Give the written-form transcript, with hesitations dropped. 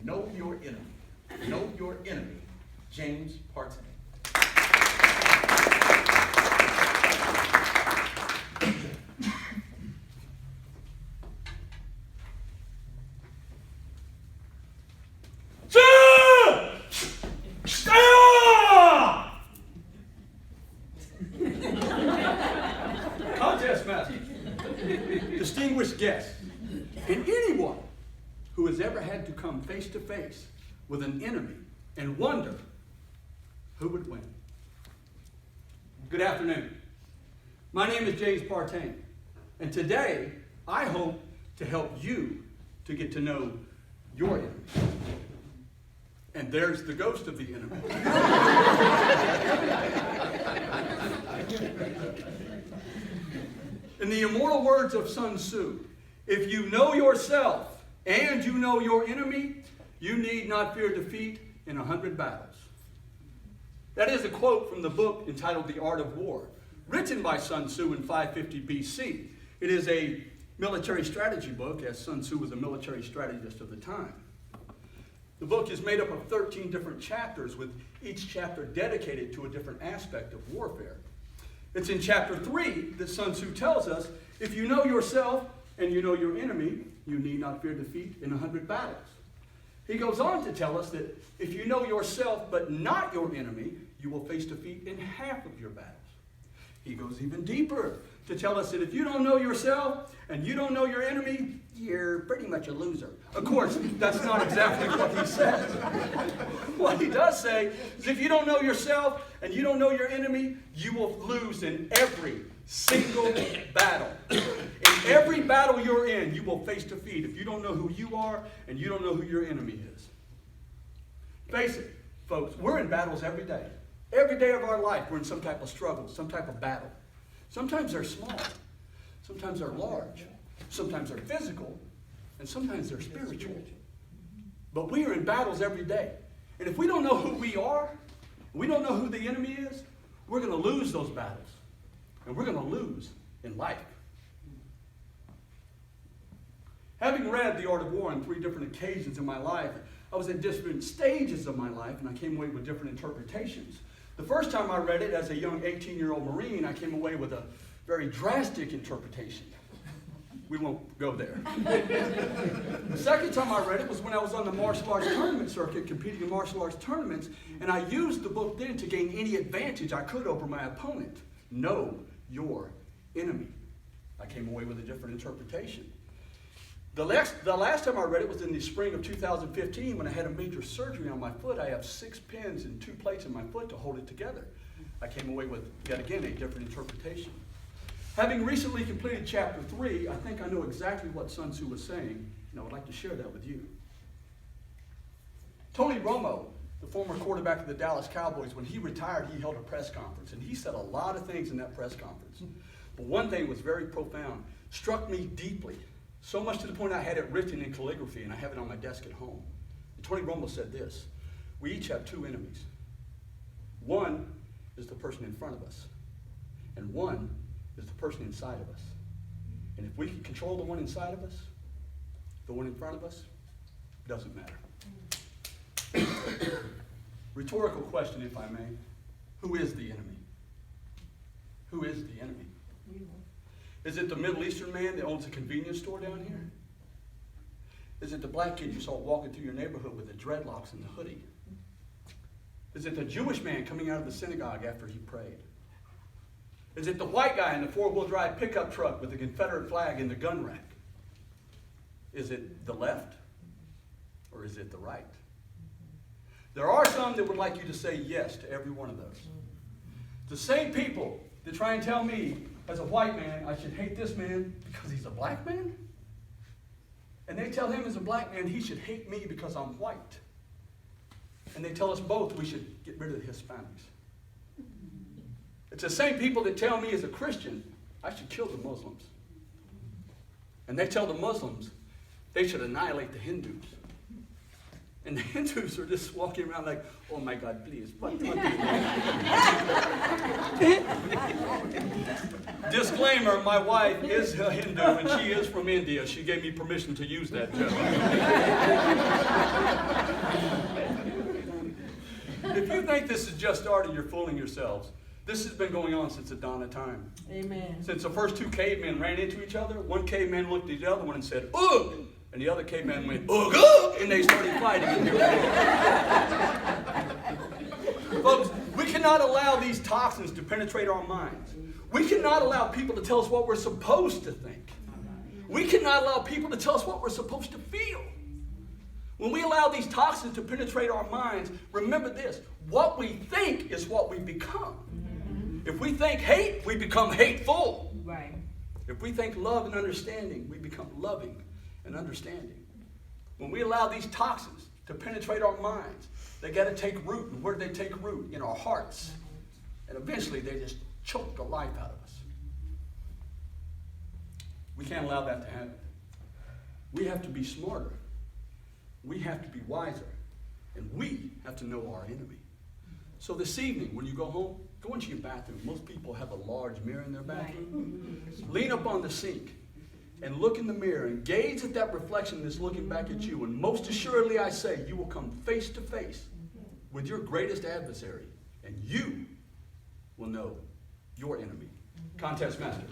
Know Your Enemy. Know Your Enemy, James Partain. Contest master, distinguished guests, and anyone who has ever had to come face to face with an enemy and wonder who would win. Good afternoon. My name is James Partain, and today I hope to help you to get to know your enemy. And there's the ghost of the enemy. In the immortal words of Sun Tzu, if you know yourself and you know your enemy, you need not fear defeat in 100 battles. That is a quote from the book entitled The Art of War, written by Sun Tzu in 550 BC. It is a military strategy book, as Sun Tzu was a military strategist of the time. The book is made up of 13 different chapters, with each chapter dedicated to a different aspect of warfare. It's in chapter 3 that Sun Tzu tells us, if you know yourself and you know your enemy, you need not fear defeat in 100 battles. He goes on to tell us that if you know yourself but not your enemy, you will face defeat in half of your battles. He goes even deeper to tell us that if you don't know yourself and you don't know your enemy, you're pretty much a loser. Of course, that's not exactly what he says. What he does say is if you don't know yourself and you don't know your enemy, you will lose in every single battle. In every battle you're in, you will face defeat if you don't know who you are and you don't know who your enemy is. Face it, folks, we're in battles every day. Every day of our life, we're in some type of struggle, some type of battle. Sometimes they're small, sometimes they're large, sometimes they're physical, and sometimes they're spiritual. But we are in battles every day. And if we don't know who we are, we don't know who the enemy is, we're going to lose those battles. And we're going to lose in life. Having read The Art of War on 3 different occasions in my life, I was at different stages of my life, and I came away with different interpretations. The first time I read it as a young 18-year-old Marine, I came away with a very drastic interpretation. We won't go there. The second time I read it was when I was on the martial arts tournament circuit, competing in martial arts tournaments, and I used the book then to gain any advantage I could over my opponent. Know your enemy. I came away with a different interpretation. The last time I read it was in the spring of 2015 when I had a major surgery on my foot. I have 6 pins and 2 plates in my foot to hold it together. I came away with, yet again, a different interpretation. Having recently completed chapter 3, I think I know exactly what Sun Tzu was saying, and I would like to share that with you. Tony Romo, the former quarterback of the Dallas Cowboys, when he retired, he held a press conference, and he said a lot of things in that press conference. But one thing was very profound, struck me deeply, so much to the point I had it written in calligraphy, and I have it on my desk at home. And Tony Romo said this: we each have 2 enemies. One is the person in front of us, and one is the person inside of us. And if we can control the one inside of us, the one in front of us, it doesn't matter. Rhetorical question, if I may. Who is the enemy? Who is the enemy? Is it the Middle Eastern man that owns a convenience store down here? Is it the black kid you saw walking through your neighborhood with the dreadlocks and the hoodie? Is it the Jewish man coming out of the synagogue after he prayed? Is it the white guy in the 4-wheel drive pickup truck with the Confederate flag in the gun rack? Is it the left or is it the right? There are some that would like you to say yes to every one of those. The same people that try and tell me as a white man I should hate this man because he's a black man, and they tell him as a black man he should hate me because I'm white. And they tell us both we should get rid of the Hispanics. It's the same people that tell me as a Christian I should kill the Muslims. And they tell the Muslims they should annihilate the Hindus. And the Hindus are just walking around like, oh my God, please, what do you Disclaimer, my wife is a Hindu and she is from India. She gave me permission to use that joke. think this has just started, you're fooling yourselves. This has been going on since the dawn of time. Amen. Since the first two cavemen ran into each other, one caveman looked at the other one and said, ugh! And the other caveman went, ugh, ugh! And they started fighting. Folks, we cannot allow these toxins to penetrate our minds. We cannot allow people to tell us what we're supposed to think. We cannot allow people to tell us what we're supposed to feel. When we allow these toxins to penetrate our minds, remember this: what we think is what we become. If we think hate, we become hateful. Right. If we think love and understanding, we become loving and understanding. When we allow these toxins to penetrate our minds, they got to take root. And where do they take root? In our hearts. And eventually they just choke the life out of us. We can't allow that to happen. We have to be smarter. We have to be wiser. And we have to know our enemy. So this evening, when you go home, go into your bathroom. Most people have a large mirror in their bathroom. Lean up on the sink and look in the mirror and gaze at that reflection that's looking back at you. And most assuredly I say, you will come face to face with your greatest adversary. And you will know your enemy. Contest master.